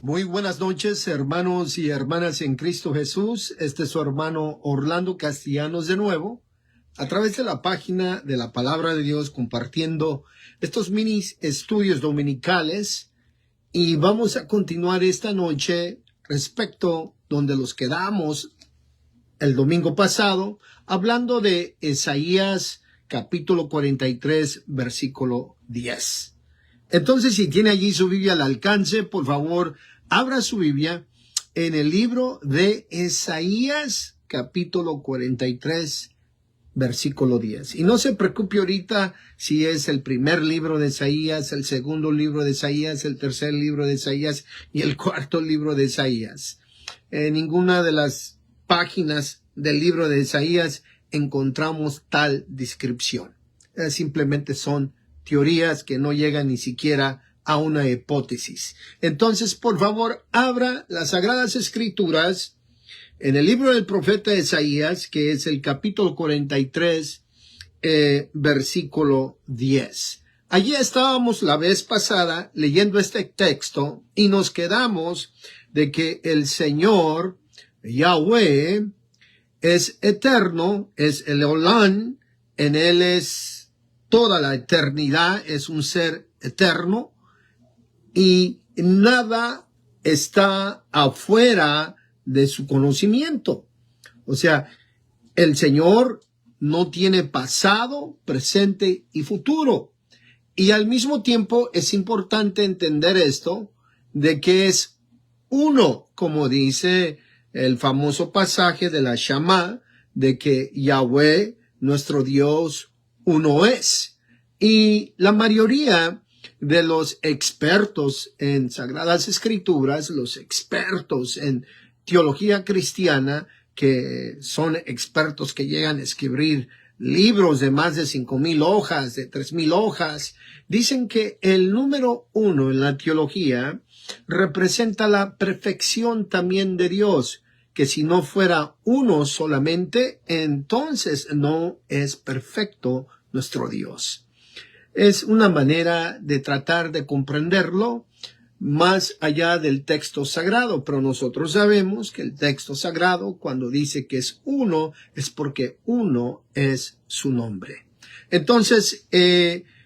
Muy buenas noches, hermanos y hermanas en Cristo Jesús. Este es su hermano Orlando Castellanos de nuevo, a través de la página de la Palabra de Dios, compartiendo estos mini estudios dominicales. Y vamos a continuar esta noche respecto donde los quedamos el domingo pasado, hablando de Isaías capítulo 43, versículo 10. Entonces, si tiene allí su Biblia al alcance, por favor, abra su Biblia en el libro de Isaías, capítulo 43, versículo 10. Y no se preocupe ahorita si es el primer libro de Isaías, el segundo libro de Isaías, el tercer libro de Isaías y el cuarto libro de Isaías. En ninguna de las páginas del libro de Isaías encontramos tal descripción. Simplemente son teorías que no llegan ni siquiera a una hipótesis. Entonces, por favor, abra las Sagradas Escrituras en el libro del profeta Isaías, que es el capítulo 43, versículo 10. Allí estábamos la vez pasada leyendo este texto y nos quedamos de que el Señor, Yahweh, es eterno, es el Olán, en Él es toda la eternidad, es un ser eterno y nada está afuera de su conocimiento. O sea, el Señor no tiene pasado, presente y futuro. Y al mismo tiempo es importante entender esto, de que es uno, como dice el famoso pasaje de la Shama, de que Yahweh, nuestro Dios, uno es. Y la mayoría de los expertos en Sagradas Escrituras, los expertos en teología cristiana, que son expertos que llegan a escribir libros de más de 5,000 hojas, de 3,000 hojas, dicen que el número 1 en la teología representa la perfección también de Dios, que si no fuera uno solamente, entonces no es perfecto nuestro Dios. Es una manera de tratar de comprenderlo más allá del texto sagrado, pero nosotros sabemos que el texto sagrado, cuando dice que es uno, es porque uno es su nombre. Entonces,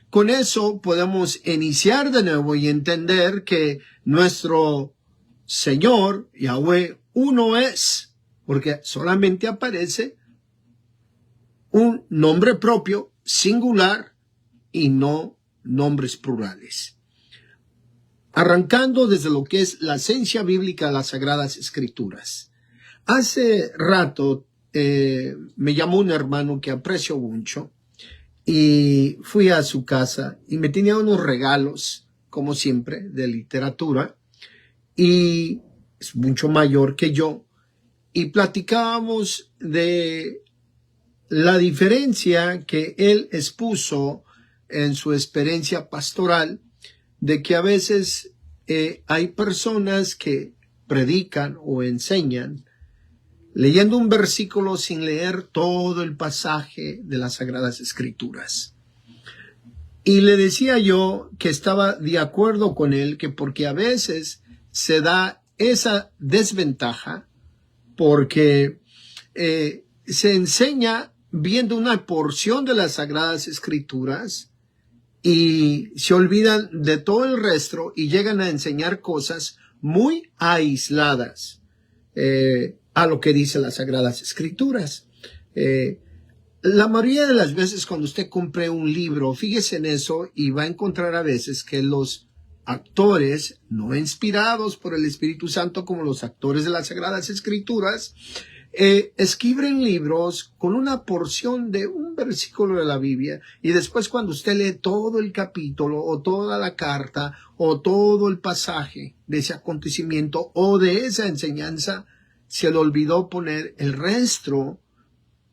con eso podemos iniciar de nuevo y entender que nuestro Señor, Yahweh, uno es, porque solamente aparece un nombre propio, singular, y no nombres plurales. Arrancando desde lo que es la esencia bíblica de las Sagradas Escrituras. Hace rato me llamó un hermano que aprecio mucho y fui a su casa y me tenía unos regalos, como siempre, de literatura, y es mucho mayor que yo, y platicábamos de la diferencia que él expuso en su experiencia pastoral, de que a veces hay personas que predican o enseñan leyendo un versículo sin leer todo el pasaje de las Sagradas Escrituras. Y le decía yo que estaba de acuerdo con él, que porque a veces se da esa desventaja, porque se enseña viendo una porción de las Sagradas Escrituras y se olvidan de todo el resto y llegan a enseñar cosas muy aisladas a lo que dice las Sagradas Escrituras. La mayoría de las veces cuando usted compre un libro, fíjese en eso y va a encontrar a veces que los actores, no inspirados por el Espíritu Santo como los actores de las Sagradas Escrituras, escriben libros con una porción de un versículo de la Biblia y después cuando usted lee todo el capítulo o toda la carta o todo el pasaje de ese acontecimiento o de esa enseñanza, se le olvidó poner el resto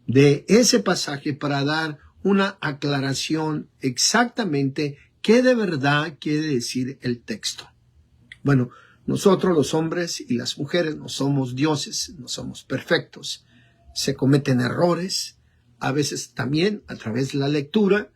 de ese pasaje para dar una aclaración exactamente qué de verdad quiere decir el texto. Bueno, nosotros los hombres y las mujeres no somos dioses, no somos perfectos. Se cometen errores, a veces también a través de la lectura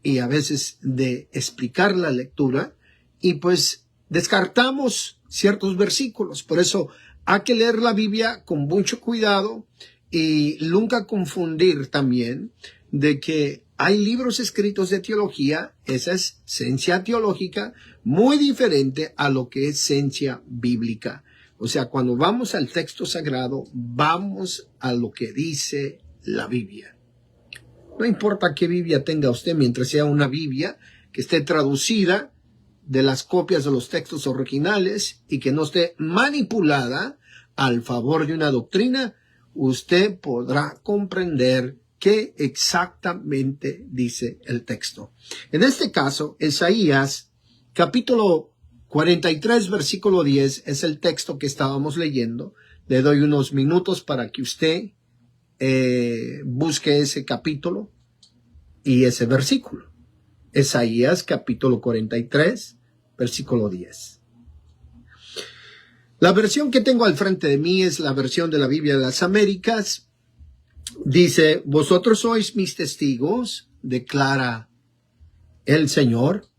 y a veces de explicar la lectura. Y pues descartamos ciertos versículos. Por eso hay que leer la Biblia con mucho cuidado y nunca confundir también de que hay libros escritos de teología, esa es ciencia teológica, muy diferente a lo que es ciencia bíblica. O sea, cuando vamos al texto sagrado, vamos a lo que dice la Biblia. No importa qué Biblia tenga usted, mientras sea una Biblia que esté traducida de las copias de los textos originales y que no esté manipulada al favor de una doctrina, usted podrá comprender qué exactamente dice el texto. En este caso, Isaías, capítulo 43, versículo 10, es el texto que estábamos leyendo. Le doy unos minutos para que usted busque ese capítulo y ese versículo. Isaías, capítulo 43, versículo 10. La versión que tengo al frente de mí es la versión de la Biblia de las Américas. Dice, vosotros sois mis testigos, declara el Señor.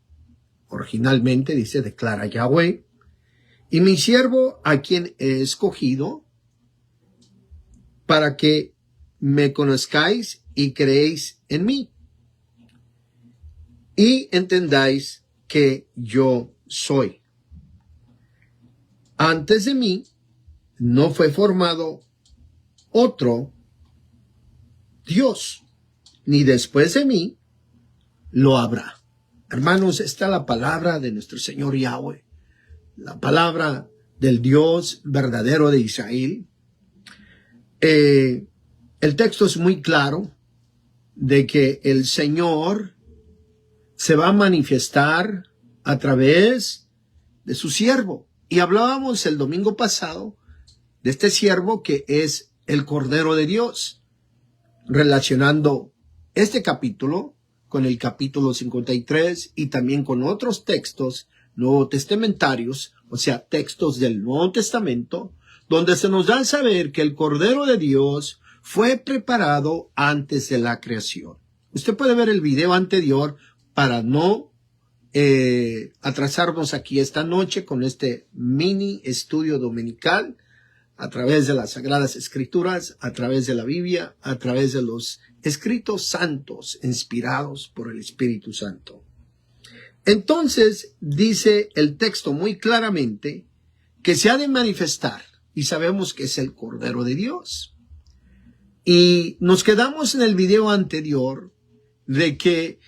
Originalmente dice, declara Yahweh. Y mi siervo a quien he escogido, para que me conozcáis y creéis en mí. Y entendáis que yo soy. Antes de mí no fue formado otro Dios, ni después de mí lo habrá. Hermanos, está la palabra de nuestro Señor Yahweh, la palabra del Dios verdadero de Israel. El texto es muy claro de que el Señor se va a manifestar a través de su siervo. Y hablábamos el domingo pasado de este siervo que es el Cordero de Dios, relacionando este capítulo con el capítulo 53 y también con otros textos nuevo testamentarios, o sea, textos del Nuevo Testamento, donde se nos da a saber que el Cordero de Dios fue preparado antes de la creación. Usted puede ver el video anterior para no atrasarnos aquí esta noche con este mini estudio dominical a través de las Sagradas Escrituras, a través de la Biblia, a través de los escritos santos inspirados por el Espíritu Santo. Entonces, dice el texto muy claramente que se ha de manifestar, y sabemos que es el Cordero de Dios. Y nos quedamos en el video anterior de que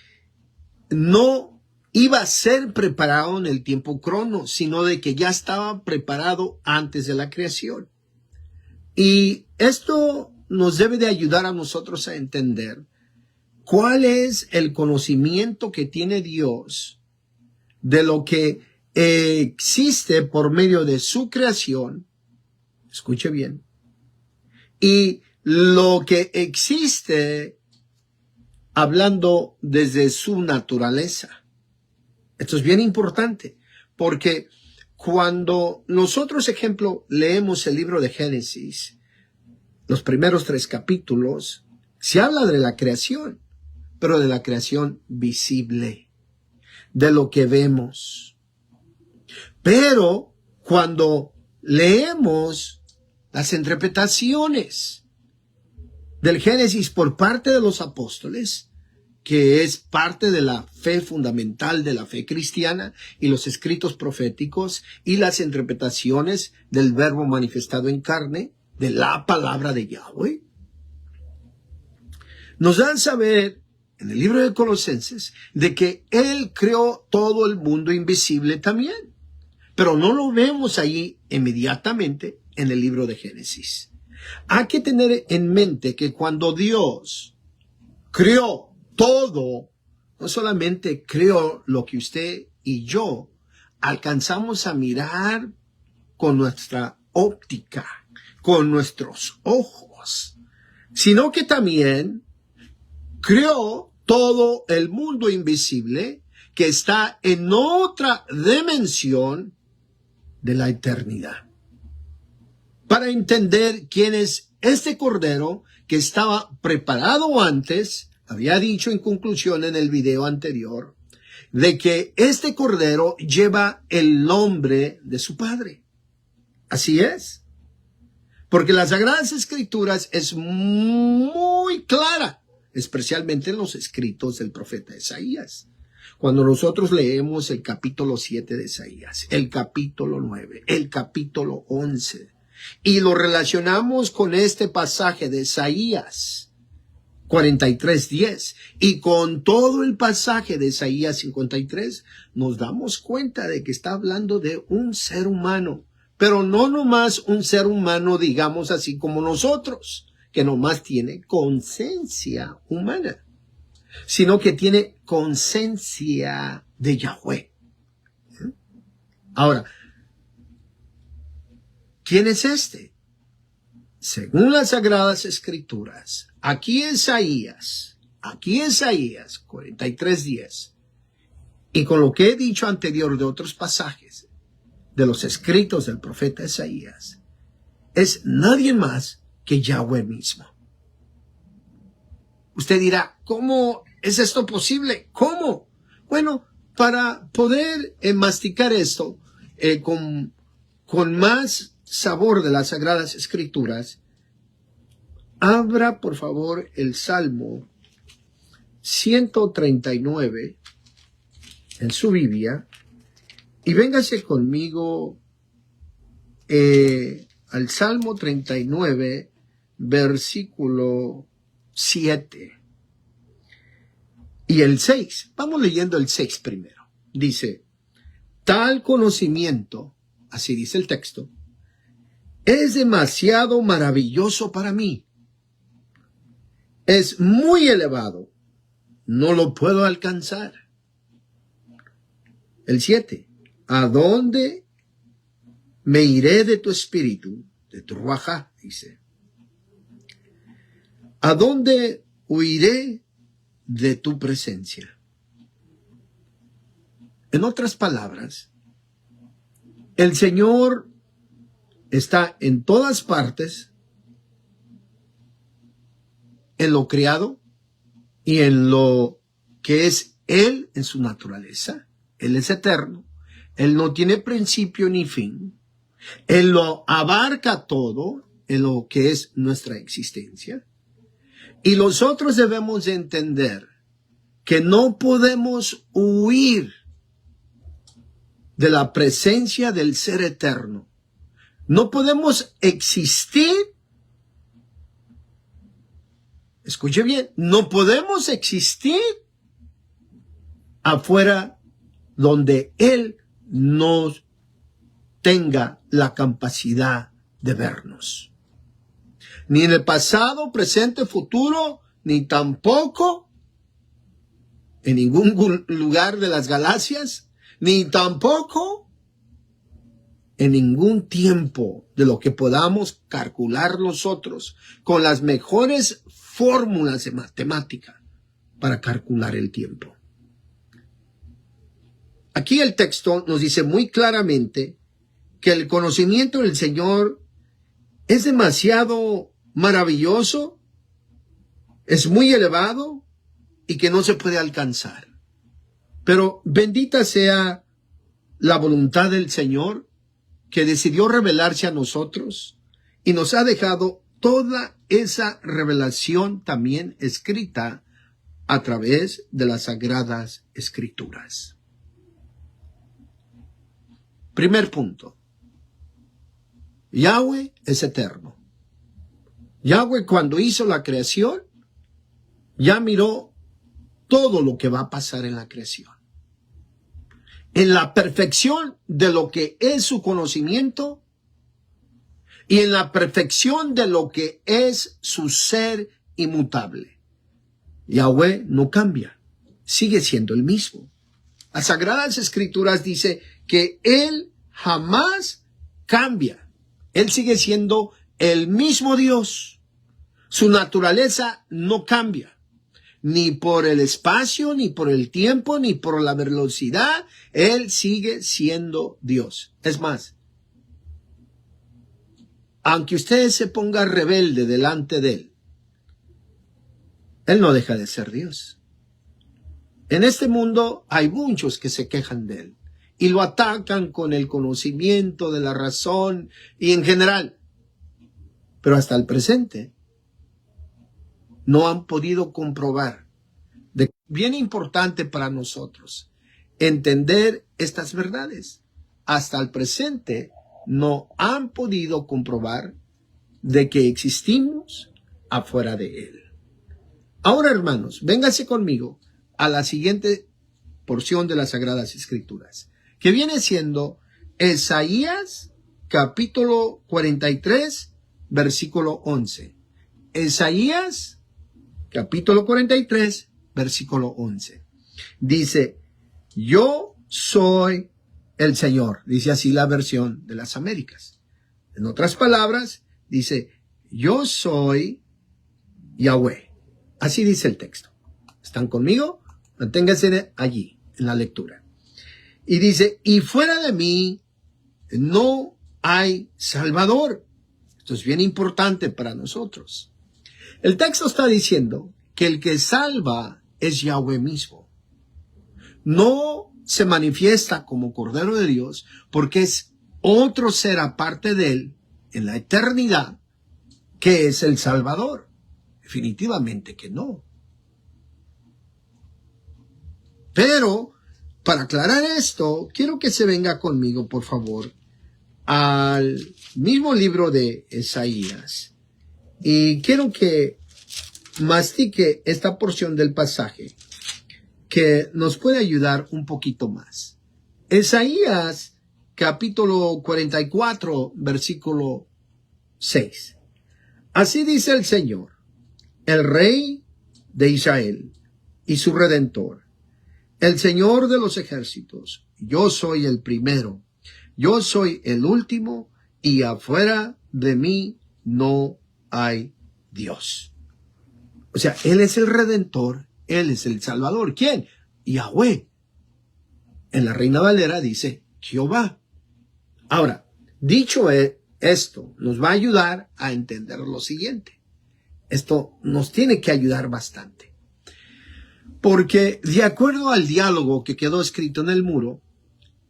no iba a ser preparado en el tiempo crono, sino de que ya estaba preparado antes de la creación. Y esto nos debe de ayudar a nosotros a entender cuál es el conocimiento que tiene Dios de lo que existe por medio de su creación. Escuche bien. Y lo que existe hablando desde su naturaleza. Esto es bien importante porque cuando nosotros, ejemplo, leemos el libro de Génesis, los primeros 3 capítulos, se habla de la creación, pero de la creación visible, de lo que vemos. Pero cuando leemos las interpretaciones del Génesis por parte de los apóstoles, que es parte de la fe fundamental de la fe cristiana, y los escritos proféticos y las interpretaciones del verbo manifestado en carne, de la palabra de Yahweh, nos dan saber en el libro de Colosenses de que Él creó todo el mundo invisible también, pero no lo vemos ahí inmediatamente en el libro de Génesis. Hay que tener en mente que cuando Dios creó todo, no solamente creó lo que usted y yo alcanzamos a mirar con nuestra óptica, con nuestros ojos, sino que también creó todo el mundo invisible que está en otra dimensión de la eternidad. Para entender quién es este Cordero que estaba preparado antes, había dicho en conclusión en el video anterior, de que este cordero lleva el nombre de su padre. Así es. Porque las Sagradas Escrituras es muy clara, especialmente en los escritos del profeta Isaías. Cuando nosotros leemos el capítulo 7 de Isaías, el capítulo 9, el capítulo 11, y lo relacionamos con este pasaje de Isaías 43:10 y con todo el pasaje de Isaías 53, nos damos cuenta de que está hablando de un ser humano, pero no nomás un ser humano, digamos así como nosotros, que nomás tiene conciencia humana, sino que tiene conciencia de Yahweh. Ahora, ¿quién es este? Según las Sagradas Escrituras, aquí Isaías 43:10, y con lo que he dicho anterior de otros pasajes de los escritos del profeta Isaías, es nadie más que Yahweh mismo. Usted dirá, ¿cómo es esto posible? ¿Cómo? Bueno, para poder masticar esto con más sabor de las Sagradas Escrituras, abra por favor el Salmo 139 en su Biblia y véngase conmigo al Salmo 39, versículo 7 y el 6. Vamos leyendo el 6 primero. Dice, tal conocimiento, así dice el texto, es demasiado maravilloso para mí. Es muy elevado, no lo puedo alcanzar. El 7, ¿a dónde me iré de tu espíritu, de tu ruajá? Dice, ¿a dónde huiré de tu presencia? En otras palabras, el Señor está en todas partes, en lo creado y en lo que es Él en su naturaleza. Él es eterno, Él no tiene principio ni fin, Él lo abarca todo en lo que es nuestra existencia. Y nosotros debemos de entender que no podemos huir de la presencia del Ser Eterno. No podemos existir, escuche bien, no podemos existir afuera donde Él nos tenga la capacidad de vernos. Ni en el pasado, presente, futuro, ni tampoco en ningún lugar de las galaxias, ni tampoco en ningún tiempo de lo que podamos calcular nosotros con las mejores fórmulas de matemática para calcular el tiempo. Aquí el texto nos dice muy claramente que el conocimiento del Señor es demasiado maravilloso, es muy elevado y que no se puede alcanzar. Pero bendita sea la voluntad del Señor, que decidió revelarse a nosotros y nos ha dejado toda esa revelación también escrita a través de las Sagradas Escrituras. Primer punto. Yahweh es eterno. Yahweh, cuando hizo la creación, ya miró todo lo que va a pasar en la creación. En la perfección de lo que es su conocimiento y en la perfección de lo que es su ser inmutable. Yahweh no cambia, sigue siendo el mismo. Las Sagradas Escrituras dice que Él jamás cambia. Él sigue siendo el mismo Dios. Su naturaleza no cambia. Ni por el espacio, ni por el tiempo, ni por la velocidad. Él sigue siendo Dios. Es más, aunque usted se ponga rebelde delante de Él, Él no deja de ser Dios. En este mundo hay muchos que se quejan de él y lo atacan con el conocimiento de la razón y en general. Pero hasta el presente no han podido comprobar. Bien importante para nosotros entender estas verdades. Hasta el presente no han podido comprobar de que existimos afuera de él. Ahora, hermanos, véngase conmigo a la siguiente porción de las Sagradas Escrituras, que viene siendo Isaías capítulo 43, versículo 11. Isaías capítulo 43, versículo 11. Dice, yo soy el Señor, dice así la versión de las Américas. En otras palabras, dice, yo soy Yahweh. Así dice el texto. ¿Están conmigo? Manténganse allí, en la lectura. Y dice, y fuera de mí no hay Salvador. Esto es bien importante para nosotros. El texto está diciendo que el que salva es Yahweh mismo. No se manifiesta como Cordero de Dios porque es otro ser aparte de él en la eternidad que es el Salvador. Definitivamente que no. Pero, para aclarar esto, quiero que se venga conmigo, por favor, al mismo libro de Isaías. Y quiero que mastique esta porción del pasaje que nos puede ayudar un poquito más. Isaías, capítulo 44, versículo 6. Así dice el Señor, el Rey de Israel y su Redentor, el Señor de los ejércitos. Yo soy el primero, yo soy el último, y afuera de mí no hay Dios. O sea, Él es el Redentor, Él es el Salvador. ¿Quién? Yahweh. En la Reina Valera dice Jehová. Ahora, dicho esto, nos va a ayudar a entender lo siguiente. Esto nos tiene que ayudar bastante. Porque de acuerdo al diálogo que quedó escrito en el muro,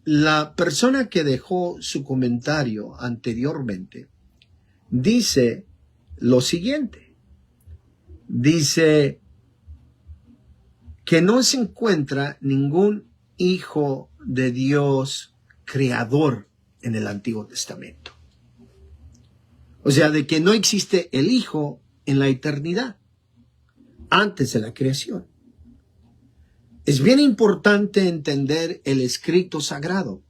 la persona que dejó su comentario anteriormente dice lo siguiente. Dice que no se encuentra ningún hijo de Dios creador en el Antiguo Testamento. O sea, de que no existe el Hijo en la eternidad, antes de la creación. Es bien importante entender el escrito sagrado.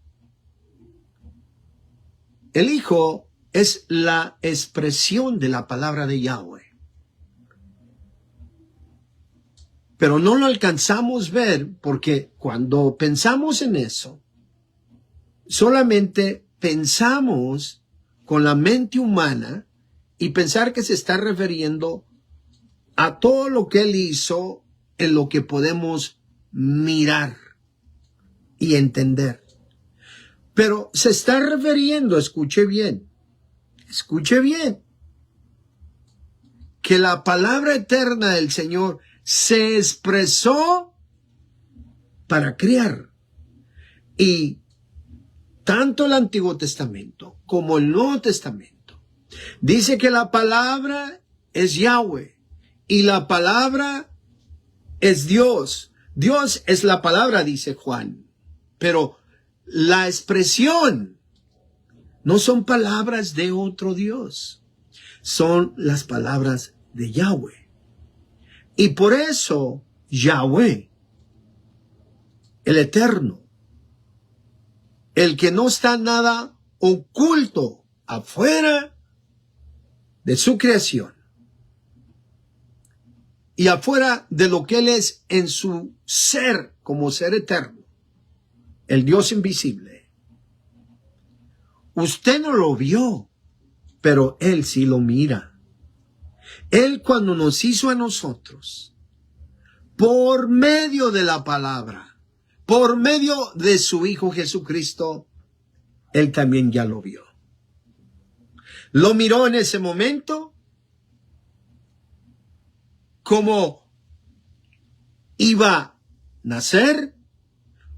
El Hijo es la expresión de la palabra de Yahweh. Pero no lo alcanzamos a ver porque cuando pensamos en eso, solamente pensamos con la mente humana y pensar que se está refiriendo a todo lo que Él hizo en lo que podemos mirar y entender. Pero se está refiriendo, escuche bien, que la palabra eterna del Señor se expresó para crear. Y tanto el Antiguo Testamento como el Nuevo Testamento dice que la palabra es Yahweh y la palabra es Dios. Dios es la palabra, dice Juan, pero la expresión no son palabras de otro Dios, son las palabras de Yahweh. Y por eso Yahweh, el Eterno, el que no está nada oculto afuera de su creación y afuera de lo que Él es en su ser como ser eterno, el Dios invisible. Usted no lo vio, pero Él sí lo mira. Él cuando nos hizo a nosotros, por medio de la palabra, por medio de su Hijo Jesucristo, Él también ya lo vio. Lo miró en ese momento como iba nacer,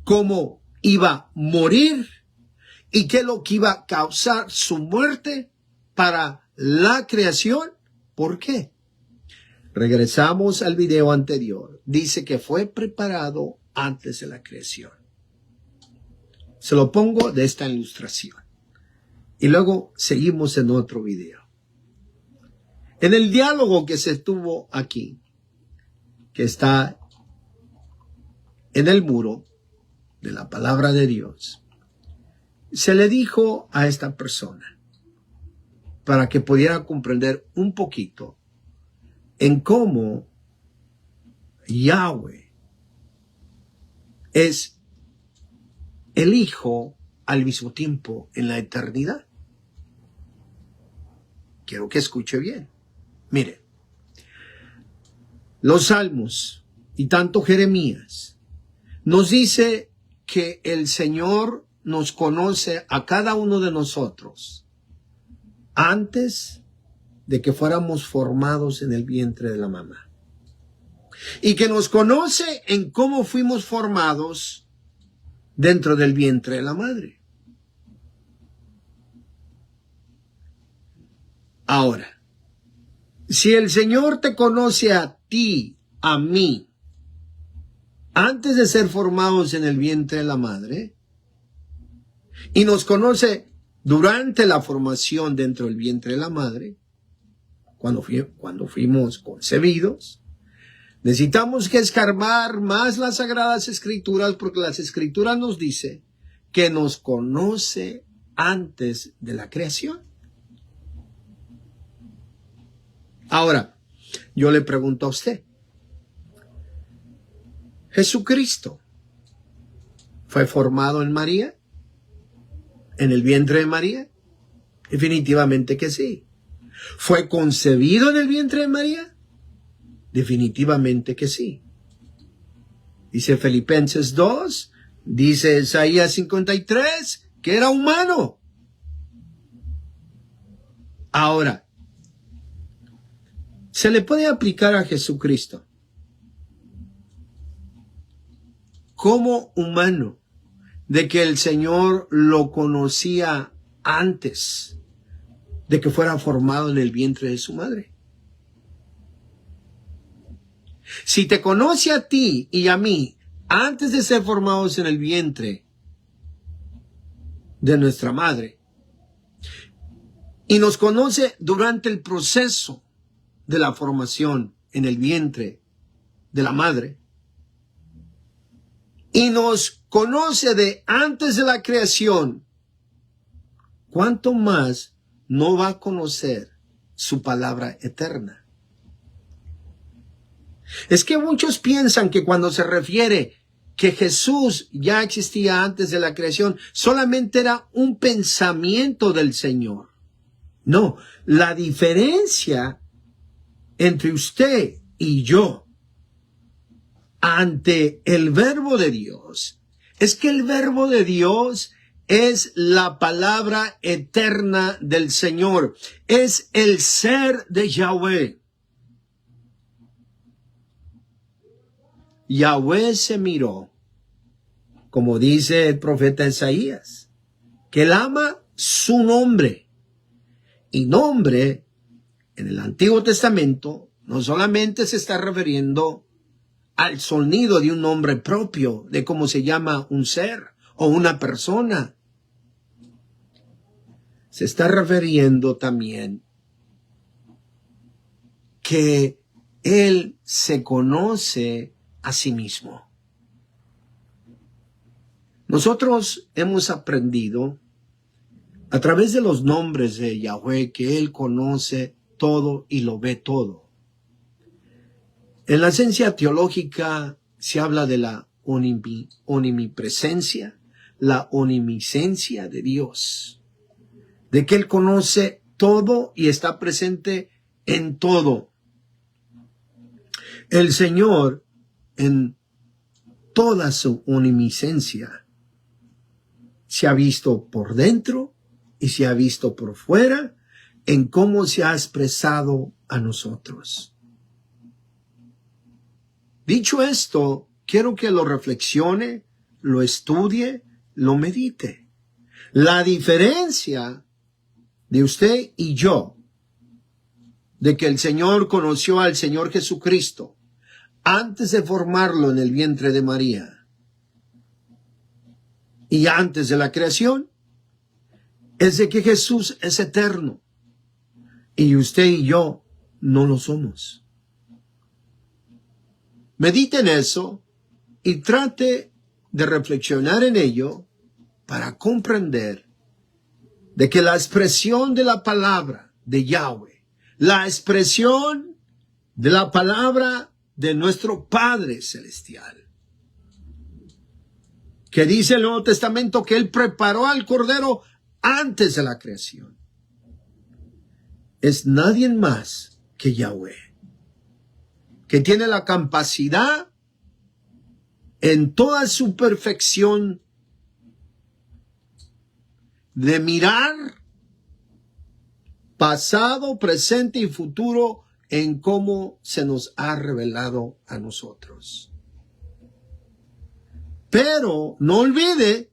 cómo iba a morir y qué es lo que iba a causar su muerte para la creación. ¿Por qué? Regresamos al video anterior. Dice que fue preparado antes de la creación. Se lo pongo de esta ilustración. Y luego seguimos en otro video. En el diálogo que se tuvo aquí, que está en el muro de la palabra de Dios, se le dijo a esta persona, para que pudiera comprender un poquito en cómo Yahweh es el Hijo al mismo tiempo en la eternidad. Quiero que escuche bien. Mire, los Salmos y tanto Jeremías nos dice que el Señor nos conoce a cada uno de nosotros antes de que fuéramos formados en el vientre de la mamá. Y que nos conoce en cómo fuimos formados dentro del vientre de la madre. Ahora, si el Señor te conoce a ti, a mí, antes de ser formados en el vientre de la madre, y nos conoce durante la formación dentro del vientre de la madre, cuando fuimos concebidos, necesitamos que escarbar más las Sagradas Escrituras, porque las Escrituras nos dice que nos conoce antes de la creación. Ahora, yo le pregunto a usted, ¿Jesucristo fue formado en María? ¿En el vientre de María? Definitivamente que sí. ¿Fue concebido en el vientre de María? Definitivamente que sí. Dice Filipenses 2, dice Isaías 53, que era humano. Ahora, se le puede aplicar a Jesucristo como humano, de que el Señor lo conocía antes de que fuera formado en el vientre de su madre. Si te conoce a ti y a mí antes de ser formados en el vientre de nuestra madre, y nos conoce durante el proceso de la formación en el vientre de la madre, y nos conoce de antes de la creación, ¿cuánto más no va a conocer su palabra eterna? Es que muchos piensan que cuando se refiere que Jesús ya existía antes de la creación, solamente era un pensamiento del Señor. No, la diferencia entre usted y yo ante el verbo de Dios es que el verbo de Dios es la palabra eterna del Señor, es el ser de Yahweh. Yahweh se miró, como dice el profeta Isaías, que él ama su nombre. Y nombre, en el Antiguo Testamento, no solamente se está refiriendo al sonido de un nombre propio, de cómo se llama un ser o una persona. Se está refiriendo también que él se conoce a sí mismo. Nosotros hemos aprendido a través de los nombres de Yahweh que él conoce todo y lo ve todo. En la ciencia teológica se habla de la omnipresencia, la omnisciencia de Dios, de que él conoce todo y está presente en todo. El Señor, en toda su omnisciencia, se ha visto por dentro y se ha visto por fuera en cómo se ha expresado a nosotros. Dicho esto, quiero que lo reflexione, lo estudie, lo medite. La diferencia de usted y yo, de que el Señor conoció al Señor Jesucristo antes de formarlo en el vientre de María y antes de la creación, es de que Jesús es eterno y usted y yo no lo somos. Medite en eso y trate de reflexionar en ello para comprender de que la expresión de la palabra de Yahweh, la expresión de la palabra de nuestro Padre Celestial, que dice el Nuevo Testamento que Él preparó al Cordero antes de la creación, es nadie más que Yahweh, que tiene la capacidad en toda su perfección de mirar pasado, presente y futuro en cómo se nos ha revelado a nosotros. Pero no olvide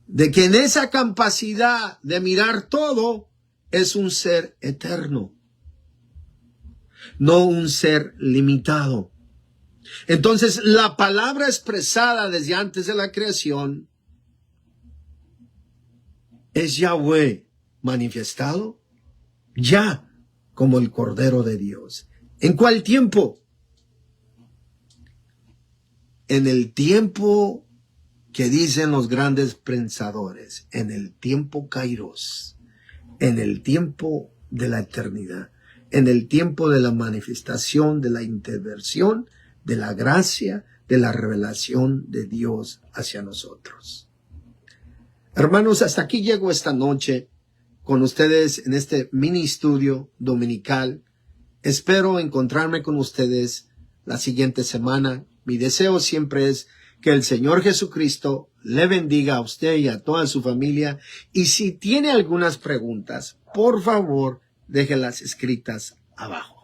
de que en esa capacidad de mirar todo es un ser eterno, no un ser limitado. Entonces, la palabra expresada desde antes de la creación es Yahweh manifestado ya como el Cordero de Dios. ¿En cuál tiempo? En el tiempo que dicen los grandes pensadores, en el tiempo Kairos, en el tiempo de la eternidad, en el tiempo de la manifestación, de la intervención, de la gracia, de la revelación de Dios hacia nosotros. Hermanos, hasta aquí llego esta noche con ustedes en este mini estudio dominical. Espero encontrarme con ustedes la siguiente semana. Mi deseo siempre es que el Señor Jesucristo le bendiga a usted y a toda su familia. Y si tiene algunas preguntas, por favor, déjenlas escritas abajo.